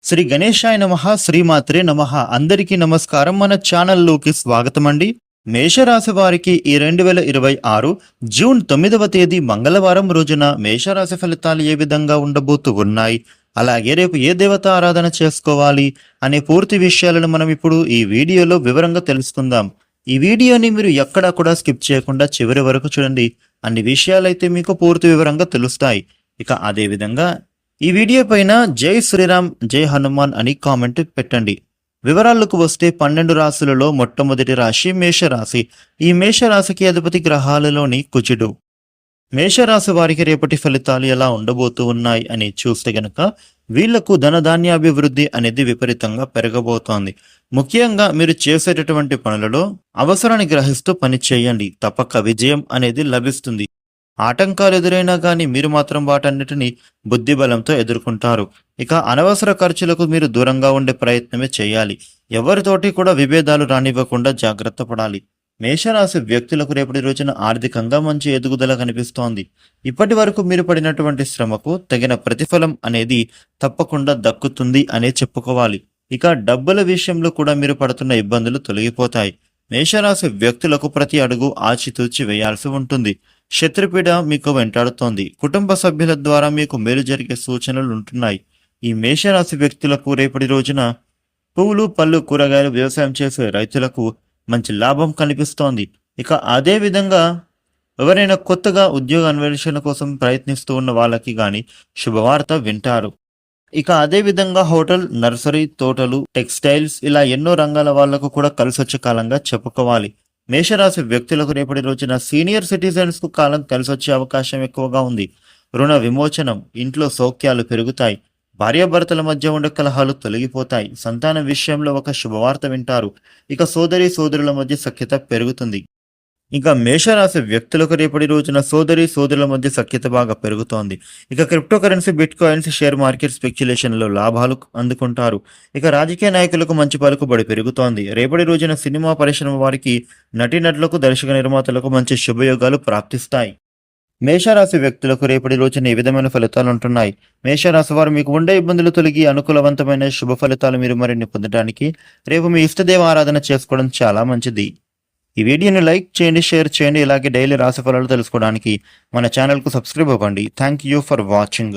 శ్రీ గణేశాయ నమః, శ్రీమాత్రే నమః. అందరికీ నమస్కారం. మన ఛానల్లోకి స్వాగతం అండి. మేషరాశి వారికి ఈ 2026 జూన్ 9వ తేదీ మంగళవారం రోజున మేషరాశి ఫలితాలు ఏ విధంగా ఉండబోతూ ఉన్నాయి, అలాగే రేపు ఏ దేవత ఆరాధన చేసుకోవాలి అనే పూర్తి విషయాలను మనం ఇప్పుడు ఈ వీడియోలో వివరంగా తెలుసుకుందాం. ఈ వీడియోని మీరు ఎక్కడా కూడా స్కిప్ చేయకుండా చివరి వరకు చూడండి. అన్ని విషయాలైతే మీకు పూర్తి వివరంగా తెలుస్తాయి. ఇక అదే విధంగా ఈ వీడియో పైన జై శ్రీరామ్ జై హనుమాన్ అని కామెంట్ పెట్టండి. వివరాలకు వస్తే 12 రాశులలో మొట్టమొదటి రాశి మేషరాశి. ఈ మేషరాశికి అధిపతి గ్రహాలలోని కుజుడు. మేషరాశి వారికి రేపటి ఫలితాలు ఎలా ఉండబోతూ ఉన్నాయి అని చూస్తే గనక వీళ్లకు ధనధాన్యాభివృద్ధి అనేది విపరీతంగా పెరగబోతోంది. ముఖ్యంగా మీరు చేసేటటువంటి పనులలో అవసరాన్ని గ్రహిస్తూ పని చేయండి, తప్పక విజయం అనేది లభిస్తుంది. ఆటంకాలు ఎదురైనా కానీ మీరు మాత్రం వాటన్నిటిని బుద్ధిబలంతో ఎదుర్కొంటారు. ఇక అనవసర ఖర్చులకు మీరు దూరంగా ఉండే ప్రయత్నమే చేయాలి. ఎవరితోటి కూడా విభేదాలు రానివ్వకుండా జాగ్రత్త పడాలి. మేషరాశి వ్యక్తులకు రేపటి రోజున ఆర్థికంగా మంచి ఎదుగుదల కనిపిస్తోంది. ఇప్పటి వరకు మీరు పడినటువంటి శ్రమకు తగిన ప్రతిఫలం అనేది తప్పకుండా దక్కుతుంది అనే చెప్పుకోవాలి. ఇక డబ్బుల విషయంలో కూడా మీరు పడుతున్న ఇబ్బందులు తొలగిపోతాయి. మేషరాశి వ్యక్తులకు ప్రతి అడుగు ఆచితూచి వేయాల్సి ఉంటుంది. శత్రుపీడ మీకు వెంటాడుతోంది. కుటుంబ సభ్యుల ద్వారా మీకు మేలు జరిగే సూచనలు ఉంటున్నాయి. ఈ మేషరాశి వ్యక్తులకు రేపటి రోజున పువ్వులు, పళ్ళు, కూరగాయలు వ్యవసాయం చేసే రైతులకు మంచి లాభం కనిపిస్తోంది. ఇక అదే విధంగా ఎవరైనా కొత్తగా ఉద్యోగ అన్వేషణ కోసం ప్రయత్నిస్తూ ఉన్న వాళ్ళకి గాని శుభవార్త వింటారు. ఇక అదే విధంగా హోటల్, నర్సరీ, తోటలు, టెక్స్టైల్స్ ఇలా ఎన్నో రంగాల వాళ్లకు కూడా కలిసొచ్చే కాలంగా చెప్పుకోవాలి. మేషరాశి వ్యక్తులకు రేపటి రోజున సీనియర్ సిటిజన్స్ కు కాలం కలిసొచ్చే అవకాశం ఎక్కువగా ఉంది. రుణ విమోచనం, ఇంట్లో సౌఖ్యాలు పెరుగుతాయి. భార్యాభర్తల మధ్య ఉండే కలహాలు తొలగిపోతాయి. సంతానం విషయంలో ఒక శుభవార్త వింటారు. ఇక సోదరి సోదరుల మధ్య సఖ్యత పెరుగుతుంది. ఇంకా మేషరాశి వ్యక్తులకు రేపటి రోజున సోదరుల మధ్య సఖ్యత బాగా పెరుగుతోంది. ఇక crypto currency, bit coins, share market స్పెక్యులేషన్లో లాభాలు అందుకుంటారు. ఇక రాజకీయ నాయకులకు మంచి పలుకుబడి పెరుగుతోంది. రేపటి రోజున సినిమా పరిశ్రమ వారికి, నటీనటులకు, దర్శక నిర్మాతలకు మంచి శుభయోగాలు ప్రాప్తిస్తాయి. మేషరాశి వ్యక్తులకు రేపటి రోజున ఏ విధమైన ఫలితాలు ఉంటున్నాయి? మేషరాశి వారు మీకు ఉండే ఇబ్బందులు తొలగి అనుకూలవంతమైన శుభ ఫలితాలు మీరు మరిన్ని పొందడానికి రేపు మీ ఇష్టదేవ ఆరాధన చేసుకోవడం చాలా మంచిది. ఈ వీడియోని లైక్ చేయండి, షేర్ చేయండి. ఇలాగే డైలీ రాశి ఫలాలు తెలుసుకోవడానికి మన ఛానల్కు సబ్స్క్రైబ్ అవ్వండి. Thank you for watching.